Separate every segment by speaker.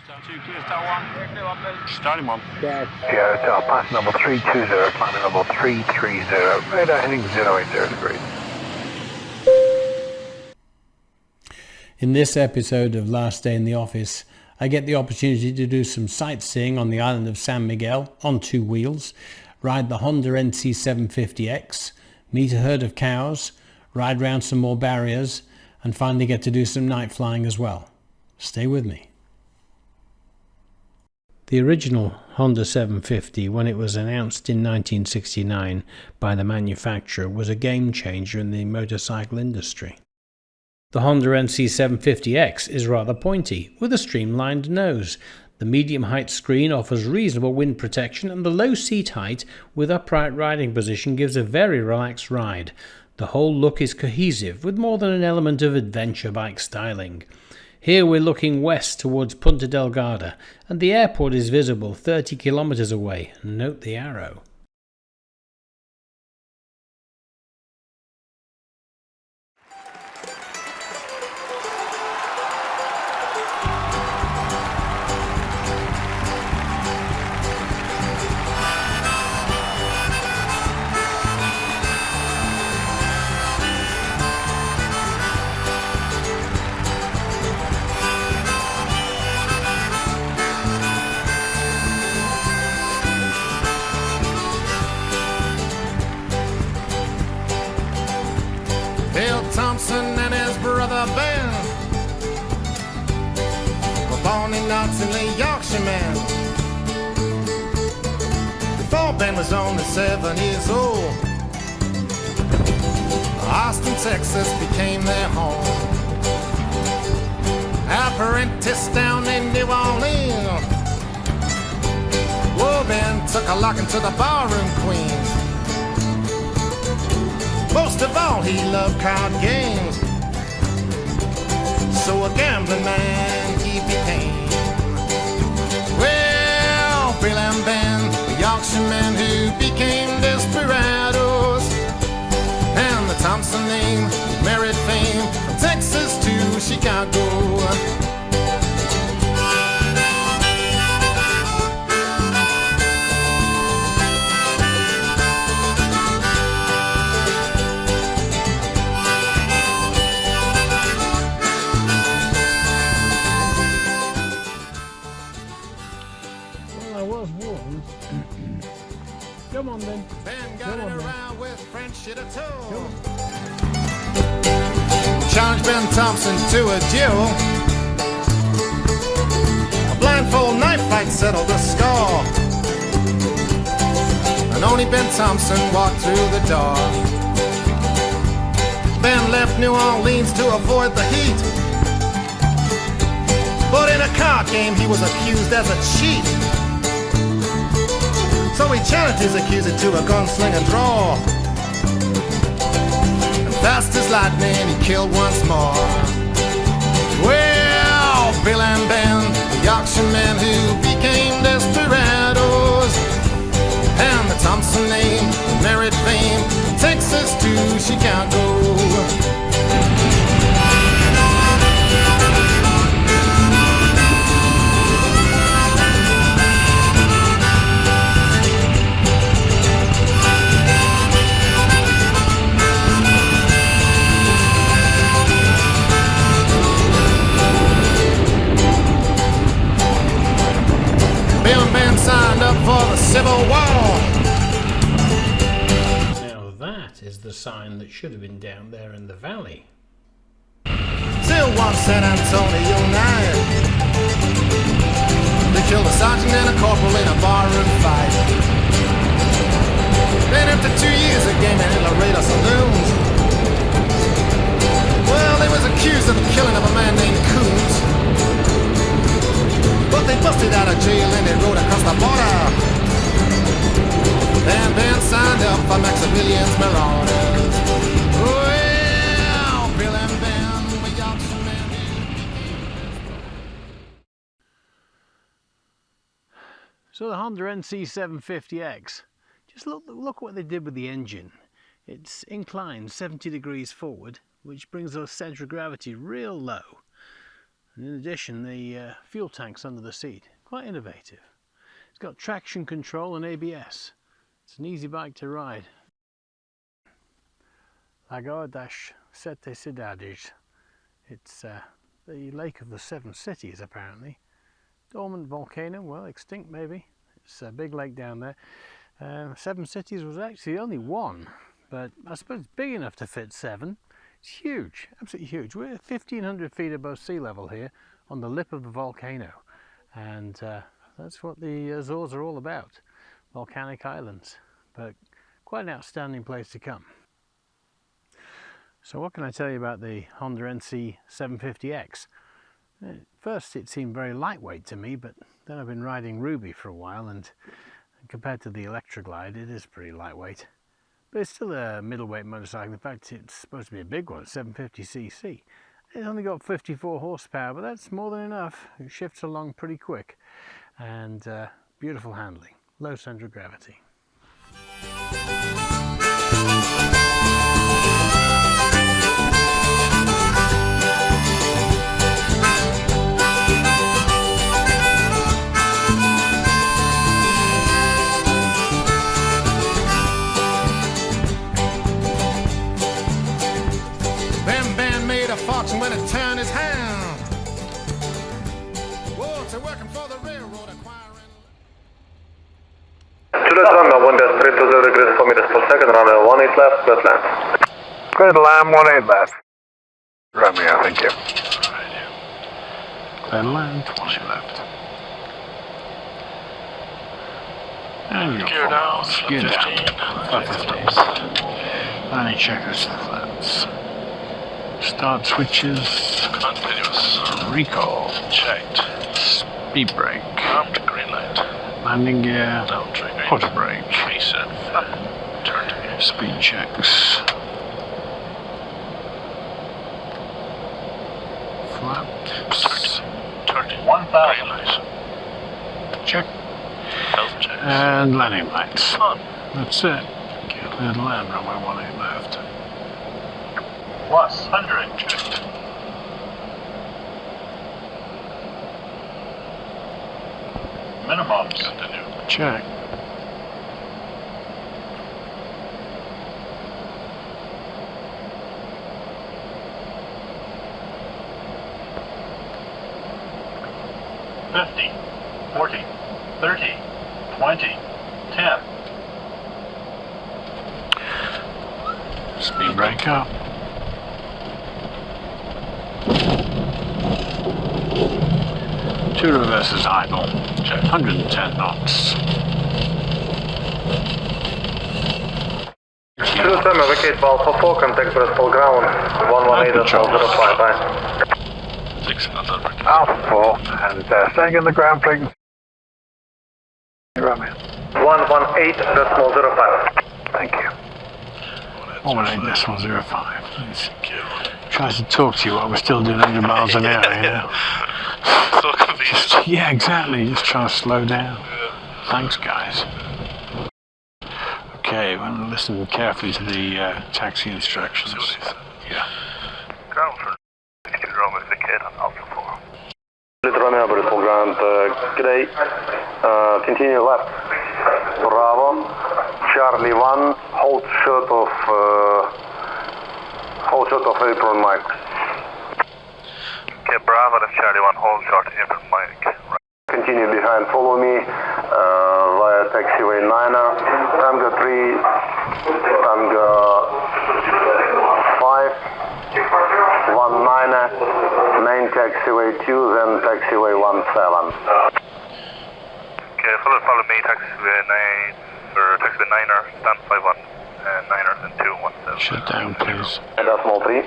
Speaker 1: 2 clear, Tower 1. Starting 1.
Speaker 2: Sierra Tower, pass number 320, climbing number 330, radar heading 080 degrees.
Speaker 3: In this episode of Last Day in the Office, I get the opportunity to do some sightseeing on the island of San Miguel on 2 wheels, ride the Honda NC750X, meet a herd of cows, ride round some more barriers, and finally get to do some night flying as well. Stay with me. The original Honda 750, when it was announced in 1969 by the manufacturer, was a game changer in the motorcycle industry. The Honda NC750X is rather pointy, with a streamlined nose. The medium-height screen offers reasonable wind protection, and the low seat height with upright riding position gives a very relaxed ride. The whole look is cohesive, with more than an element of adventure bike styling. Here we're looking west towards Punta Delgada, and the airport is visible 30 kilometers away. Note the arrow.
Speaker 4: Thompson and his brother Ben were born in Knox in the Yorkshire, man. Before Ben was only 7 years old, Austin, Texas became their home. Apprenticed down in New Orleans, well, Ben took a lock into the barroom queen. Most of all, he loved card games, so a gambling man he became. Well, Bill and Ben, the Yorkshiremen who became desperados, and the Thompson name married fame from Texas to Chicago.
Speaker 3: Come on then.
Speaker 4: Ben got it around with French shit a toe. Challenged Ben Thompson to a duel. A blindfold knife fight settled the score, and only Ben Thompson walked through the door. Ben left New Orleans to avoid the heat, but in a card game he was accused as a cheat. So he challenged his accuser to a gunslinger draw, and fast as lightning he killed once more. Well, Bill and Ben, the Yorkshiremen who became desperados, and the Thompson name married fame from Texas to Chicago. Signed up for the Civil War.
Speaker 3: Now that is the sign that should have been down there in the valley.
Speaker 4: Still one San Antonio night, they killed a sergeant and a corporal in a barroom fight. Then after 2 years of gaming in Laredo saloons, well, they was accused of the killing of a man named Coons. But they busted out of jail and they rode across the border. Then Ben signed up for Maximilian's Marauders. Well, Bill and Ben were Yorkshiremen who became...
Speaker 3: So the Honda NC750X, just look what they did with the engine. It's inclined 70 degrees forward, which brings our centre of gravity real low. And in addition, the fuel tank's under the seat. Quite innovative. It's got traction control and ABS. It's an easy bike to ride. Lagoa das Sete Cidades. It's the lake of the 7 cities, apparently. Dormant volcano, well, extinct maybe. It's a big lake down there. 7 cities was actually only 1, but I suppose it's big enough to fit 7. It's huge, absolutely huge. We're 1,500 feet above sea level here on the lip of the volcano, and that's what the Azores are all about, volcanic islands, but quite an outstanding place to come. So what can I tell you about the Honda NC750X? At first it seemed very lightweight to me, but then I've been riding Ruby for a while, and compared to the Electroglide it is pretty lightweight. But it's still a middleweight motorcycle. In fact, it's supposed to be a big one, 750cc. It's only got 54 horsepower, but that's more than enough. It shifts along pretty quick, and beautiful handling, low center of gravity.
Speaker 4: When it turned his hand, whoa, to working for the railroad acquiring.
Speaker 2: Julius Lambda, 1-320 degrees 4 meters per second, runway 18 left, clear land. Clear land, 18 left. Romeo, thank you.
Speaker 3: Clear land, 20 left. And
Speaker 1: Gear down,
Speaker 3: gear
Speaker 1: 15.
Speaker 3: down. 15. Landing checkers, flaps. Start switches.
Speaker 1: Continuous.
Speaker 3: Recall.
Speaker 1: Checked.
Speaker 3: Speed brake.
Speaker 1: Armed green light.
Speaker 3: Landing gear.
Speaker 1: Down triggering.
Speaker 3: Auto brake.
Speaker 1: Reset. Turn to gear.
Speaker 3: Speed checks. Flaps.
Speaker 1: 30. 1,000. Green light.
Speaker 3: Check.
Speaker 1: Health checks.
Speaker 3: And landing lights.
Speaker 1: On.
Speaker 3: That's it. Clear the land, runway 18 left.
Speaker 1: Plus 100. Checked. Minimums. Continue.
Speaker 3: Check.
Speaker 1: $50, $40, $30, $20, $10.
Speaker 3: Speed brake up. Two reverses idle. Check. 110 knots.
Speaker 2: Julius Lambda, vacate valve for 4, contact Bristol ground, 118.05, bye.
Speaker 1: 600.
Speaker 2: Alpha 4, and staying in the ground, please. Romeo. 118.05. Thank you.
Speaker 3: 118.05. Please. Tries to talk to you while we're still doing 100 miles an hour, you know.
Speaker 1: So confused.
Speaker 3: Yeah, exactly. Just trying to slow down. Thanks, guys. Okay, we're going to listen carefully to the taxi instructions.
Speaker 1: Yeah.
Speaker 2: Ground for Romeo, vacate on Alpha 4. Little Romeo, Bristol ground, g'day. Continue left. Bravo. Charlie 1, hold short of apron mic.
Speaker 1: Okay, Bravo, that's Charlie 1, hold short apron mic. Right.
Speaker 2: Continue behind, follow me via taxiway 9er, Tango 3, Tango 5, 19er, main taxiway 2, then taxiway 17.
Speaker 1: Okay, follow me, taxiway 9, or taxiway 9er, stand 51, and 9er, and 217.
Speaker 3: Shut down, please.
Speaker 2: And that's small 3.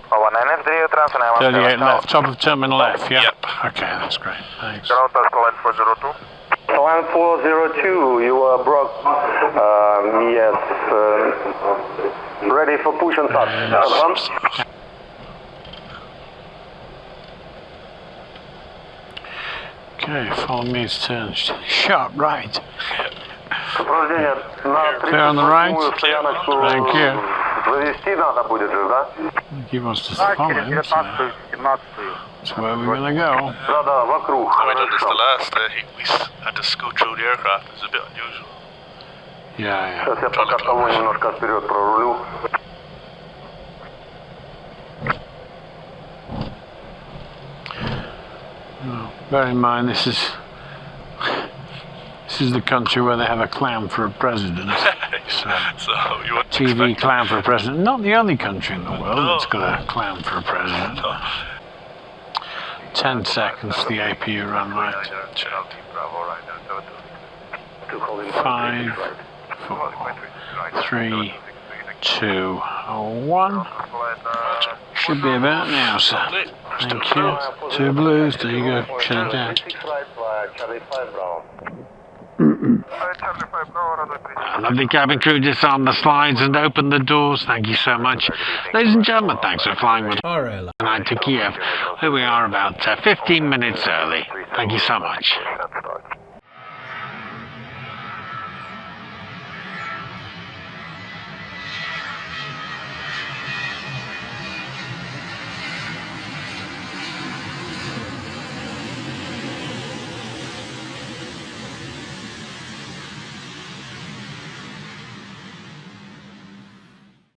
Speaker 3: 38 left, top of terminal F, yeah? Yep. Okay, that's great, thanks.
Speaker 1: Ground line 402.
Speaker 2: Line 402, you are broke. Yes. Ready for push and start.
Speaker 3: Okay, follow me, it's turned sharp right. Clear on the right.
Speaker 1: Clear.
Speaker 3: Thank you.
Speaker 2: Вывести надо будет же, да?
Speaker 3: He wants to follow him, so that's where we're gonna go.
Speaker 2: Да, вокруг.
Speaker 1: We done this the last day. We had to scoot through the aircraft. It's a bit unusual.
Speaker 3: Yeah.
Speaker 2: Сейчас я пока того немножко вперед прорулю.
Speaker 3: Bear in mind, this is the country where they have a clown for a president. So
Speaker 1: You wouldn't
Speaker 3: TV
Speaker 1: expect
Speaker 3: clown for a president. Not the only country in the world that's got a clown for a president. 10 seconds to the APU run right. 5, 4, 3, 2, 1. Should be about now, sir. Thank you. 2 blues. There you go. Shut it down. Lovely cabin crew, disarm the slides and open the doors. Thank you so much. Ladies and gentlemen, thanks for flying with tonight to Kiev. Here we are about 15 minutes early. Thank you so much.